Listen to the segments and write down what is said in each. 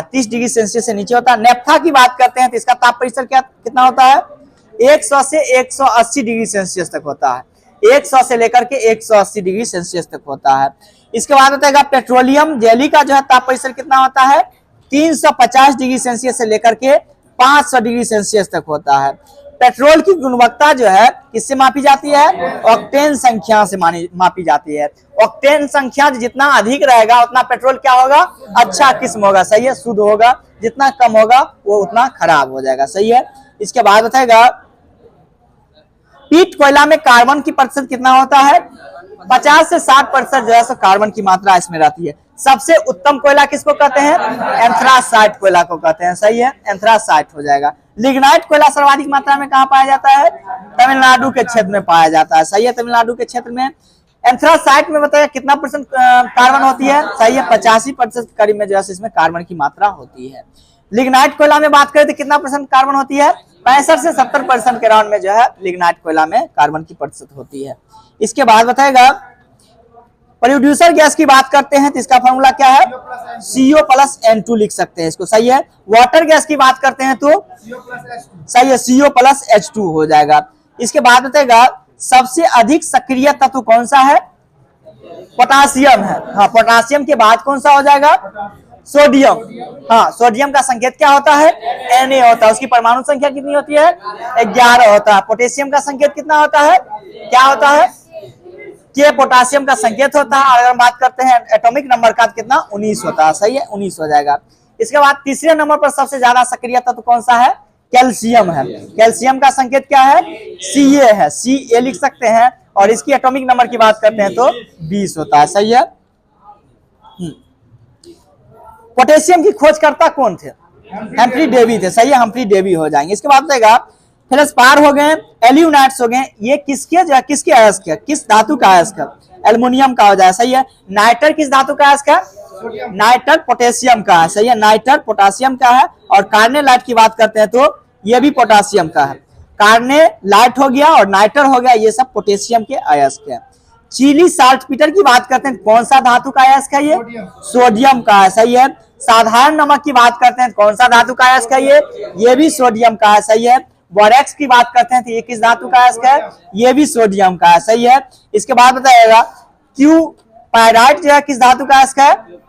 30 degree Celsius से नीचे होता है। नेफ्था की बात करते हैं तो इसका ताप परिसर कितना होता है, 100 से 180 डिग्री सेल्सियस तक होता है। 100 से लेकर के 180 डिग्री सेल्सियस तक होता है। इसके बाद बताएगा पेट्रोलियम जेली का जो है ताप परिसर कितना होता है, 350 डिग्री सेल्सियस से लेकर के 500 डिग्री सेल्सियस तक होता है। पेट्रोल की गुणवत्ता जो है किससे मापी जाती है, ऑक्टेन संख्या से मापी जाती है। ऑक्टेन संख्या जितना अधिक रहेगा उतना पेट्रोल क्या होगा, अच्छा किस्म होगा, सही है, शुद्ध होगा। जितना कम होगा वो उतना खराब हो जाएगा, सही है। इसके बाद बताएगा पीट कोयला में कार्बन की प्रतिशत कितना होता है, 50 से 60% जो है सो कार्बन की मात्रा इसमें रहती है। सबसे उत्तम कोयला किसको कहते हैं, एंथ्रासाइट कोयला को कहते हैं, सही है, एंथ्रासाइट हो जाएगा। लिग्नाइट कोयला सर्वाधिक मात्रा में कहां पाया जाता है, तमिलनाडु के क्षेत्र में पाया जाता है, सही है, तमिलनाडु के क्षेत्र में। एंथ्रासाइट में बताया कितना परसेंट कार्बन होती है, सही है, 85% करीब में जो है इसमें कार्बन की मात्रा होती है। लिग्नाइट कोयला में बात करें तो कितना परसेंट कार्बन होती है, 65 से 70% के राउंड में जो है लिग्नाइट कोयला में कार्बन की प्रतिशत होती है। इसके बाद बताएगा प्रोड्यूसर गैस की बात करते हैं तो इसका फॉर्मूला क्या है, CO+N2 लिख सकते हैं इसको, सही है। वाटर गैस की बात करते हैं तो सही है, CO+H2 हो जाएगा। इसके बाद बताएगा सबसे अधिक सक्रिय तत्व कौन सा है, पोटासियम है। हाँ, पोटासियम के बाद कौन सा हो जाएगा, सोडियम। हाँ, सोडियम का संकेत क्या होता है, Na होता है। उसकी परमाणु संख्या कितनी होती है, 11 होता है। पोटेशियम का संकेत कितना होता है, क्या होता है, K पोटासियम का संकेत होता है। अगर हम बात करते हैं एटॉमिक नंबर का कितना, 19 होता है, सही है, 19 हो जाएगा। इसके बाद तीसरे नंबर पर सबसे ज्यादा सक्रिय तत्व कौन सा है, कैल्शियम है। कैल्शियम का संकेत क्या है, Ca है, Ca लिख सकते हैं। और इसकी एटॉमिक नंबर की बात करते हैं तो 20 होता है, सही है। पोटेशियम की खोजकर्ता कौन थे, हम्फ्री डेवी थे, सही है, हम्फ्री डेवी हो जाएंगे। इसके बाद बताएगा फेल्सपार हो गए, एल्यूनाइट्स हो गए, ये किसके अयस्क है, किस धातु का अयस्क है, एल्युमिनियम का हो जाए, सही है। नाइटर किस धातु का अयस्क है, नाइटर पोटेशियम का है, सही है, नाइटर पोटासियम का है। और कार्नेलाइट की बात करते हैं तो ये भी पोटासियम का है। कार्नेलाइट हो गया और नाइटर हो गया, ये सब पोटेशियम के अयस्क है। चिली साल्टपीटर की बात करते हैं कौन सा धातु का अयस्क है, ये सोडियम का है, सही है। साधारण नमक की बात करते हैं कौन सा धातु का अयस्क है, ये भी सोडियम का है, सही है। बोरेक्स की बात करते हैं तो ये किस धातु का अयस्क है, ये भी सोडियम का है, सही है। इसके बाद बताइएगा क्यू पायराइट जो है किस धातु का अयस्क है,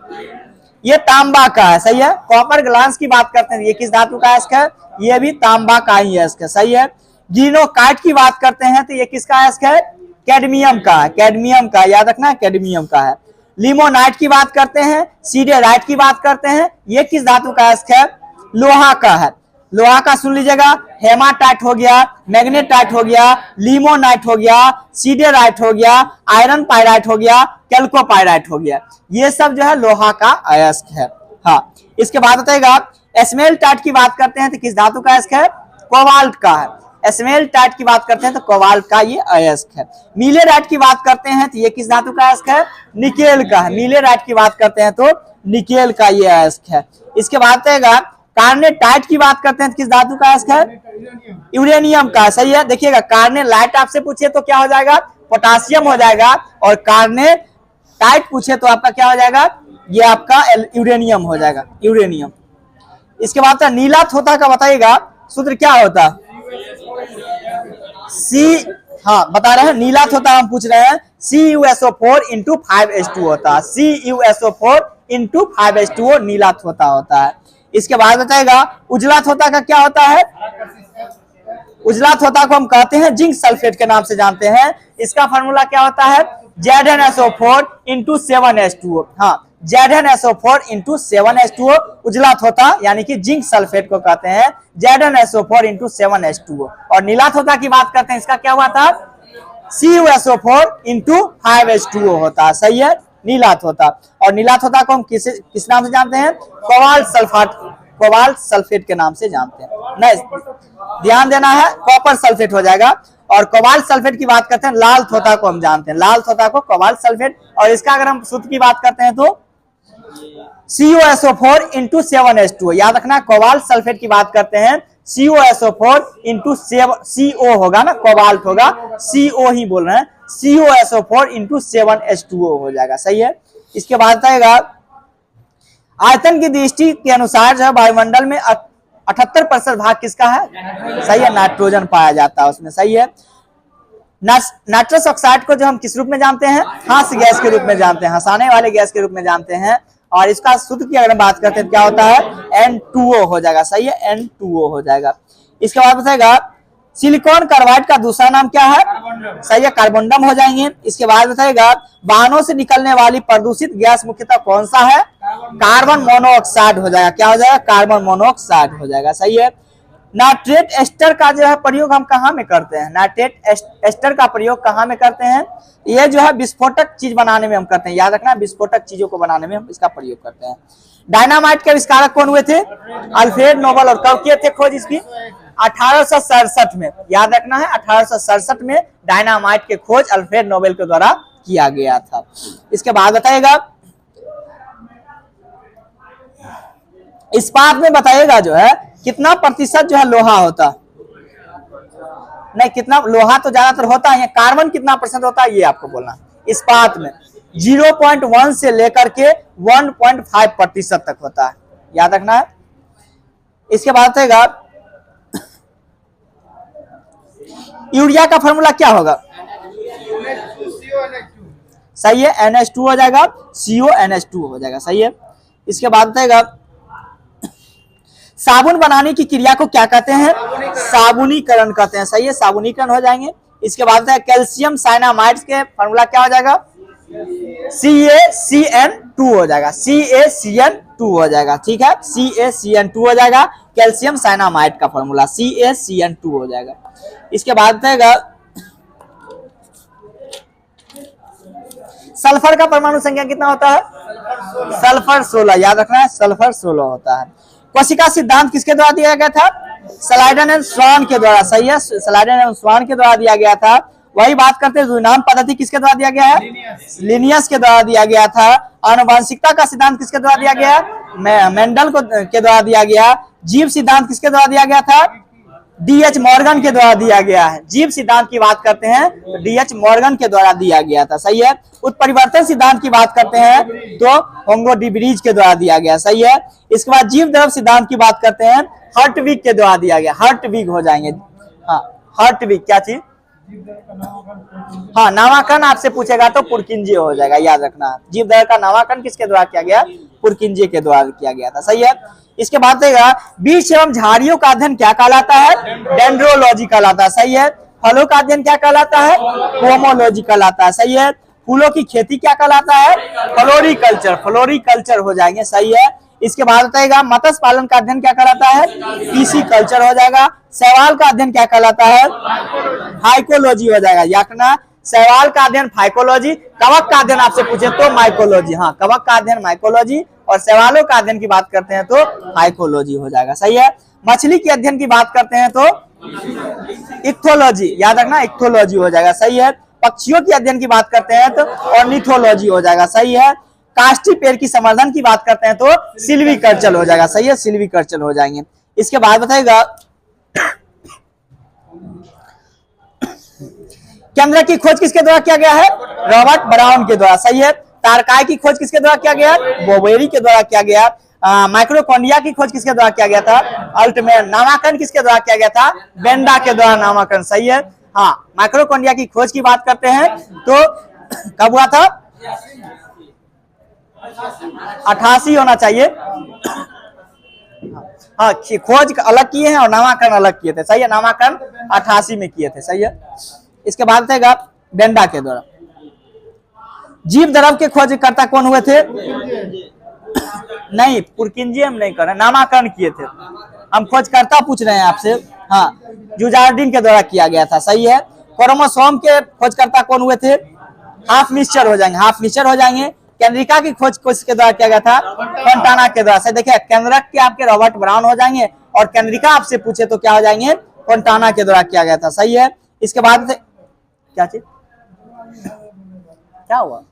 ये तांबा का है, सही है। कॉपर ग्लास की बात करते हैं ये किस धातु का अयस्क है, ये भी तांबा का ही अयस्क है, सही है। गिनोकाइट की बात करते हैं तो ये किसका अयस्क है, कैडमियम का है, कैडमियम का, याद रखना, कैडमियम का है। लिमोनाइट की बात करते हैं, सीडेराइट की बात करते हैं, ये किस धातु का अयस्क है, लोहा का है। लोहा का सुन लीजिएगा, हेमाटाइट हो गया, मैग्नेटाइट हो गया, लिमोनाइट हो गया, सीडेराइट हो गया, आयरन पायराइट हो गया, कैल्कोपायराइट हो गया, ये सब जो है लोहा का अयस्क है। हाँ, इसके बाद बताएगा एस्मेल्टाइट की बात करते हैं तो किस धातु का अयस्क है, कोबाल्ट का है। एस्मेल्टाइट की बात करते हैं तो कोबाल्ट का ये अयस्क है। मिलेराइट की बात करते हैं तो ये किस धातु का अयस्क है, निकेल का है। मिलेराइट की बात करते हैं तो निकेल का ये अयस्क है। इसके बाद बताएगा कार्नेटाइट की बात करते हैं तो किस धातु का अयस्क है, यूरेनियम का, सही है। देखिएगा कार्नेलाइट आपसे पूछे तो क्या हो जाएगा, पोटासियम हो जाएगा। और कार्नेटाइट पूछे तो आपका क्या हो जाएगा, ये आपका यूरेनियम हो जाएगा, यूरेनियम। इसके बाद नीला थोथा का बताइएगा सूत्र क्या होता है, सी, हाँ बता रहे हैं, नीला थोथा हम पूछ रहे हैं, CuSO4 × 5H2 होता है, CuSO4 × 5H2O नीला थोथा होता है। इसके बाद बताएगा उजला थोथा का क्या होता है, उजला थोथा को हम कहते हैं जिंक सल्फेट के नाम से जानते हैं। इसका फार्मूला क्या होता है, ZnSO4 × 7H2O। हाँ, ZnSO4 × 7H2O उजला थोथा यानी कि जिंक सल्फेट को कहते हैं, ZnSO4 × 7H2O। और नीला थोथा की बात करते हैं, इसका क्या हुआ था, CuSO4 × 5H2O होता है, सही है, नीला थोथा। और नीला थोथा को हम किस नाम से जानते हैं, कोबाल्ट सल्फेट के नाम से जानते हैं। नहीं, ध्यान देना है, कॉपर सल्फेट हो जाएगा। और कोबाल्ट सल्फेट की बात करते हैं, लाल थोथा को हम जानते हैं, लाल थोथा को कोबाल्ट सल्फेट। और इसका अगर हम सूत्र की बात करते हैं तो CuSO4 × 7H2O, याद रखना, कोबाल्ट सल्फेट की बात करते हैं, CuSO4 × 7, CO होगा ना, कोबाल्ट होगा, CO ही बोल रहे हैं, CuSO4 × 7H2O हो जाएगा, सही है। इसके बाद आएगा आयतन की दृष्टि के अनुसार जो है वायुमंडल में 78% भाग किसका है? सही है, नाइट्रोजन पाया जाता है उसमें। सही है। नाइट्रस ऑक्साइड को जो हम किस रूप में जानते हैं? हास्य गैस के रूप में जानते हैं, हंसाने वाले गैस के रूप में जानते हैं। और इसका शुद्ध की अगर बात करते हैं तो क्या होता है? N2O हो जाएगा। सही है, N2O हो जाएगा। इसके बाद बताएगा सिलिकॉन कार्बाइड का दूसरा नाम क्या है? सही है, कार्बोंडम हो जाएंगे। इसके बाद बताएगा वाहनों से निकलने वाली प्रदूषित गैस मुख्यतः कौन सा है? कार्बन मोनोऑक्साइड हो जाएगा। क्या हो जाएगा? कार्बन मोनोऑक्साइड हो जाएगा। सही है। नाइट्रेट एस्टर का जो है प्रयोग हम कहाँ में करते हैं? नाइट्रेट एस्टर का प्रयोग कहाँ में करते हैं? ये जो है विस्फोटक चीज बनाने में हम करते हैं। याद रखना, विस्फोटक चीजों को बनाने में हम इसका प्रयोग करते हैं। डायनामाइट के आविष्कारक कौन हुए थे? Alfred Nobel. और कब किए थे खोज इसकी? 1867 में। याद रखना है, 1867 में डायनामाइट के खोज अल्फ्रेड नोबेल के द्वारा किया गया था। इसके बाद बताएगा इस्पात में बताइएगा जो है कितना प्रतिशत जो है लोहा होता? नहीं, कितना लोहा तो ज्यादातर होता है, कार्बन कितना % होता है ये आपको बोलना। इस्पात में 0.1 से लेकर के 1.5% तक होता है। याद रखना है। इसके बाद बताएगा यूरिया का फॉर्मूला क्या होगा? सही है, NH2 हो जाएगा, CONH2 हो जाएगा। सही है। इसके बाद बताएगा साबुन बनाने की क्रिया को क्या कहते हैं? साबुनीकरण कहते हैं। सही है, साबुनीकरण हो जाएंगे। इसके बाद कैल्शियम साइनामाइड्स के फॉर्मूला क्या हो जाएगा? CaCN2 हो जाएगा। CaCN2 हो जाएगा। ठीक है, CaCN2 हो जाएगा। कैल्शियम साइनामाइड का फॉर्मूला CaCN2 हो जाएगा। इसके बाद बताएगा सल्फर का परमाणु संख्या कितना होता है? सल्फर 16। याद रखना है, सल्फर 16 होता है। कोशिका सिद्धांत किसके द्वारा दिया गया था? स्लाइडन एंड स्वान के द्वारा। सही है, स्लाइडन एंड स्वान के द्वारा दिया गया था। वही बात करते हैं यूनान पद्धति किसके द्वारा दिया गया है? लिनियस के द्वारा दिया गया था। आनुवंशिकता का सिद्धांत किसके द्वारा दिया गया? मेंडल के द्वारा दिया गया। जीव सिद्धांत किसके द्वारा दिया गया था? DH मॉर्गन के द्वारा दिया गया है। जीव सिद्धांत की बात करते हैं तो DH मॉर्गन के द्वारा दिया गया था। सही है। उत्परिवर्तन सिद्धांत की बात करते हैं तो होंगो डी ब्रिज के द्वारा दिया गया। सही है। इसके बाद जीव द्रव सिद्धांत की बात करते हैं हर्टविग के द्वारा दिया गया। हर्टविग हो जाएंगे। हाँ, हर्टविग क्या चीज? हाँ, नामाकरण आपसे पूछेगा तो पुरकिंजे हो जाएगा। याद रखना, जीव दर का नामाकरण किसके द्वारा किया गया? पुरकिंजे के द्वारा किया गया था। सही है। इसके बाद देगा बीज एवं झाड़ियों का अध्ययन क्या कहलाता है? डेंड्रोलॉजी कहलाता है। सही है। फलों का अध्ययन क्या कहलाता है? पोमोलॉजी कहलाता है। सही है। फूलों की खेती क्या कहलाता है? फ्लोरिकल्चर। फ्लोरिकल्चर हो जाएंगे। सही है। इसके बाद बताएगा मत्स्य पालन का अध्ययन क्या कहलाता है? पीसीकल्चर हो जाएगा। शैवाल का अध्ययन क्या कहलाता है? फाइकोलॉजी हो जाएगा। याकना शैवाल का अध्ययन फाइकोलॉजी, कवक का अध्ययन आपसे पूछे तो माइकोलॉजी। हाँ, कवक का अध्ययन माइकोलॉजी और शैवालों का अध्ययन की बात करते हैं तो फाइकोलॉजी हो जाएगा। सही है। मछली के अध्ययन की बात करते हैं तो इक्थोलॉजी। याद रखना, इक्थोलॉजी हो जाएगा। सही है। पक्षियों के अध्ययन की बात करते हैं तो ऑर्निथोलॉजी हो जाएगा। सही है। काष्ठी पेड़ की संवर्धन की बात करते हैं तो सिल्वीकल्चर हो जाएगा। सही है, सिल्वीकल्चर हो जाएंगे। इसके बाद बताएगा केंद्र की खोज किसके द्वारा किया गया है? रॉबर्ट ब्राउन के द्वारा। सही है। तारकाई की खोज किसके द्वारा किया गया? बोवेरी के द्वारा किया गया। माइक्रोकोंडिया की खोज किसके द्वारा किया गया था? अल्टमैन। नामाकरण किसके द्वारा किया गया था? बेंडा के द्वारा नामाकरण। सही है। हाँ, माइक्रोकोंडिया की खोज की बात करते हैं तो कब हुआ था? 88 होना चाहिए। हाँ, खोज अलग किए हैं और नामाकरण अलग किए थे। सही है, नामाकरण 88 में किए थे। सही है। इसके बाद बताएगा बेंडा के द्वारा। जीव द्रव के खोजकर्ता कौन हुए थे? नहीं, पुरकिंजे हम नहीं कर रहे, नामाकरण किए थे हम। खोजकर्ता पूछ रहे हैं आपसे। हाँ, जुजार्डिन के द्वारा किया गया था। सही है। क्रोमोसोम के खोजकर्ता कौन हुए थे? हाफ मिक्सचर हो जाएंगे। हाफ मिक्सचर हो जाएंगे। केंद्रिका की खोज किसके द्वारा किया गया था? फोंटाना के द्वारा। से देखिए, केंद्रक के आपके रॉबर्ट ब्राउन हो जाएंगे और केंद्रिका आपसे पूछे तो क्या हो जाएंगे? फोंटाना के द्वारा किया गया था। सही है। इसके बाद क्या चीज क्या हुआ?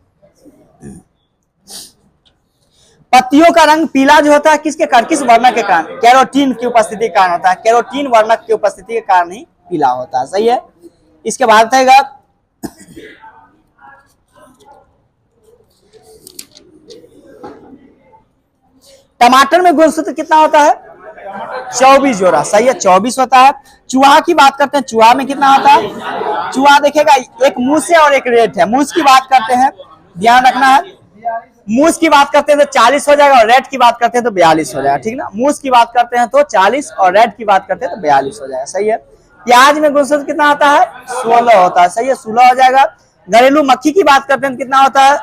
पत्तियों का रंग पीला जो होता है किसके कारण? किस वर्णक के कारण? कैरोटीन की उपस्थिति के कारण होता है। कैरोटीन वर्णक की उपस्थिति के कारण ही पीला होता है। सही है। इसके बाद बताएगा टमाटर में गुणसूत्र कितना होता है? 24 जोड़ा, सही है, 24 होता है। चूहा की बात करते हैं, चूहा में कितना होता है? चूहा देखिएगा एक मूस है और एक रेट है। मूस की बात करते हैं, ध्यान रखना है, मूस की बात करते हैं तो 40 हो जाएगा, और रेड की बात करते हैं तो 42 हो जाएगा, ठीक ना। मूस की बात करते हैं तो 40 और रेड की बात करते हैं तो 42 हो जाएगा, सही है। प्याज में गुणसूत्र कितना होता है? 16 होता है, सही है, 16 हो जाएगा। घरेलू मक्खी की बात करते हैं तो कितना होता है?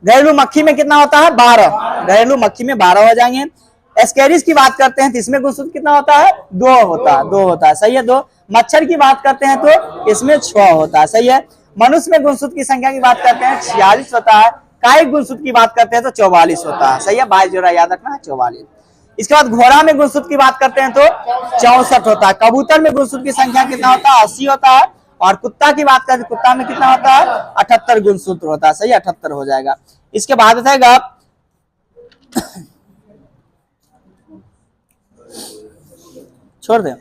घरेलू मक्खी में कितना होता है? 12। घरेलू मक्खी में 12 हो जाएंगे। एस्केरिस की बात करते हैं तो इसमें गुणसूत्र कितना होता है? 2 होता है, 2 होता है, सही है, 2। मच्छर की बात करते हैं तो इसमें 6 होता है, सही है। मनुष्य में गुणसूत्र की संख्या की बात करते हैं 46 होता है। कायिक गुणसूत्र की बात करते हैं तो 44 होता है, सही है, 22 जोड़ा याद रखना है, 44। इसके बाद घोड़ा में गुणसूत्र की बात करते हैं तो 64 होता है। कबूतर में गुणसूत्र की संख्या कितना होता है? 80 होता है। और कुत्ता की बात करते हैं, कुत्ता में कितना होता है? 78 गुणसूत्र होता है, सही, 78 हो जाएगा। इसके बाद बताएगा छोड़ दें।